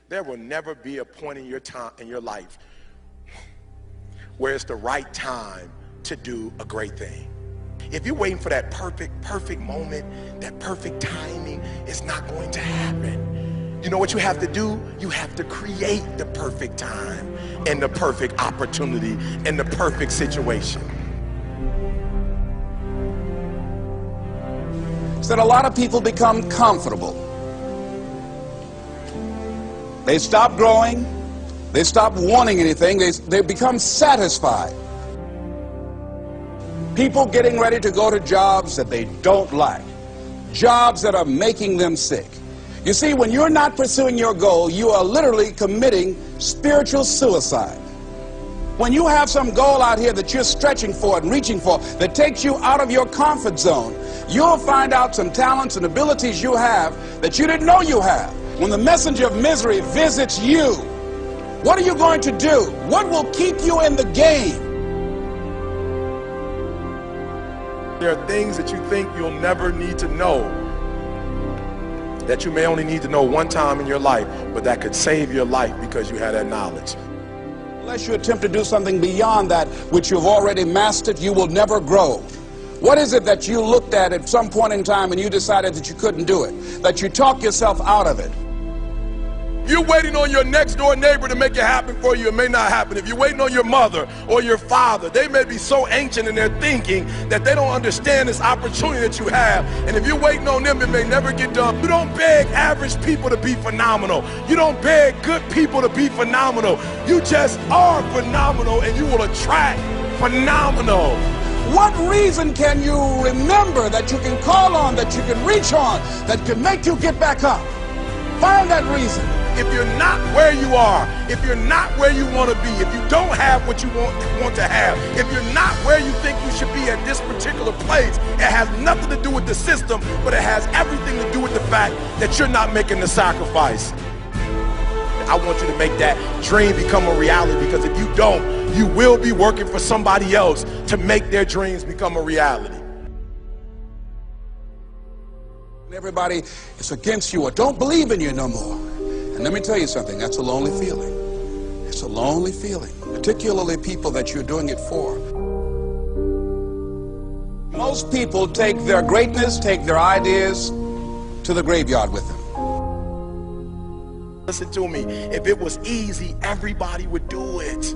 There will never be a point in your time in your life where it's the right time to do a great thing. If you're waiting for that perfect moment, that perfect timing, it's not going to happen. You know what you have to do? You have to create the perfect time and the perfect opportunity and the perfect situation. So that a lot of people become comfortable. They stop growing. They stop wanting anything. They become satisfied. People getting ready to go to jobs that they don't like. Jobs that are making them sick. You see, when you're not pursuing your goal, you are literally committing spiritual suicide. When you have some goal out here that you're stretching for and reaching for that takes you out of your comfort zone, you'll find out some talents and abilities you have that you didn't know you have. When the messenger of misery visits you, what are you going to do? What will keep you in the game? There are things that you think you'll never need to know, that you may only need to know one time in your life, but that could save your life because you had that knowledge. Unless you attempt to do something beyond that which you've already mastered, you will never grow. What is it that you looked at some point in time and you decided that you couldn't do it, that you talked yourself out of it? You're waiting on your next door neighbor to make it happen for you. It may not happen. If you're waiting on your mother or your father, they may be so ancient in their thinking that they don't understand this opportunity that you have. And if you're waiting on them, it may never get done. You don't beg average people to be phenomenal. You don't beg good people to be phenomenal. You just are phenomenal, and you will attract phenomenal. What reason can you remember that you can call on, that you can reach on, that can make you get back up? Find that reason. If you're not where you are, if you're not where you want to be, if you don't have what you want to have, if you're not where you think you should be at this particular place, it has nothing to do with the system, but it has everything to do with the fact that you're not making the sacrifice. I want you to make that dream become a reality, because if you don't, you will be working for somebody else to make their dreams become a reality. Everybody is against you or don't believe in you no more. And let me tell you something, that's a lonely feeling. It's a lonely feeling, particularly people that you're doing it for. Most people take their greatness, take their ideas to the graveyard with them. Listen to me, if it was easy, everybody would do it.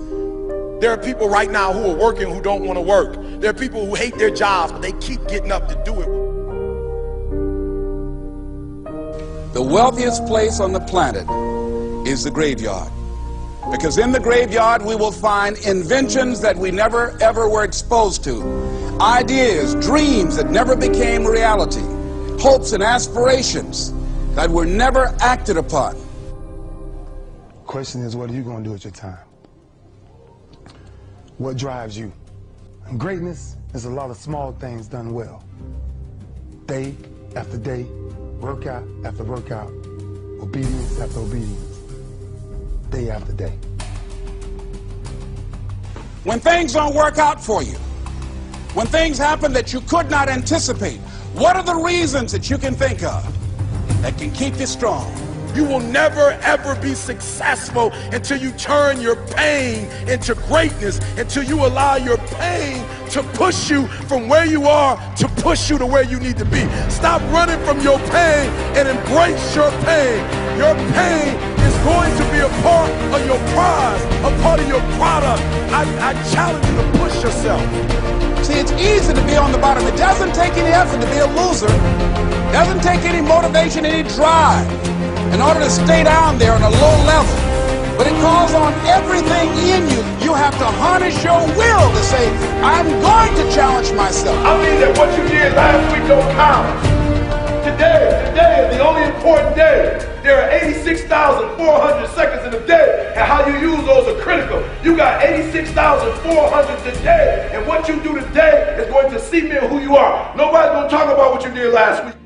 There are people right now who are working who don't want to work. There are people who hate their jobs, but they keep getting up to do it. The wealthiest place on the planet is the graveyard. Because in the graveyard we will find inventions that we never ever were exposed to. Ideas, dreams that never became reality. Hopes and aspirations that were never acted upon. The question is, what are you going to do with your time? What drives you? And greatness is a lot of small things done well. Day after day, workout after workout, obedience after obedience, day after day. When things don't work out for you, when things happen that you could not anticipate, what are the reasons that you can think of that can keep you strong? You will never ever be successful until you turn your pain into greatness, until you allow your pain to push you from where you are to push you to where you need to be. Stop running from your pain and embrace your pain. Your pain is going to be a part of your prize, a part of your product. I challenge you to push yourself. See, it's easy to be on the bottom. It doesn't take any effort to be a loser. It doesn't take any motivation, any drive in order to stay down there on a low level. But it calls on everything in you. You have to harness your will to say, I'm going to challenge myself. I mean that what you did last week don't count. Today is the only important day. There are 86,400 seconds in a day, and how you use those are critical. You got 86,400 today, and what you do today is going to cement who you are. Nobody's going to talk about what you did last week.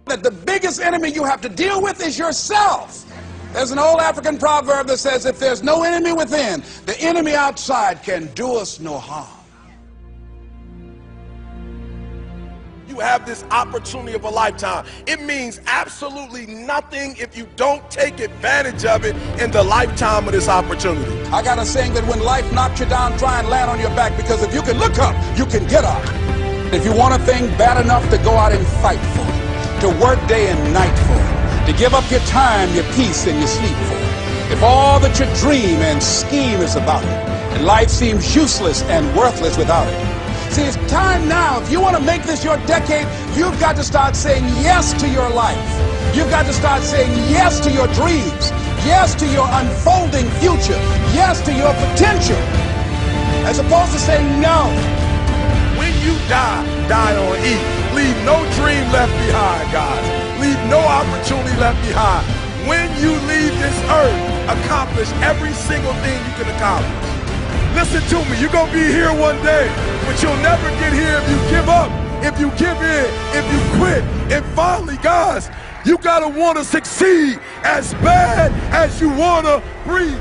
That the biggest enemy you have to deal with is yourself. There's an old African proverb that says, if there's no enemy within, the enemy outside can do us no harm. You you have this opportunity of a lifetime. It means absolutely nothing if you don't take advantage of it in the lifetime of this opportunity. I got a saying that when life knocks you down, try and land on your back, because if you can look up, you can get up. If you want a thing bad enough to go out and fight for it, to work day and night for it, to give up your time, your peace, and your sleep for it, if all that you dream and scheme is about it, and life seems useless and worthless without it. See, it's time now. If you want to make this your decade, you've got to start saying yes to your life. You've got to start saying yes to your dreams, yes to your unfolding future, yes to your potential, as opposed to saying no. When you die, die on E. Leave no dream left behind, guys. Leave no opportunity left behind. When you leave this earth, accomplish every single thing you can accomplish. Listen to me, you're going to be here one day, but you'll never get here if you give up, if you give in, if you quit. And finally, guys, you got to want to succeed as bad as you want to breathe.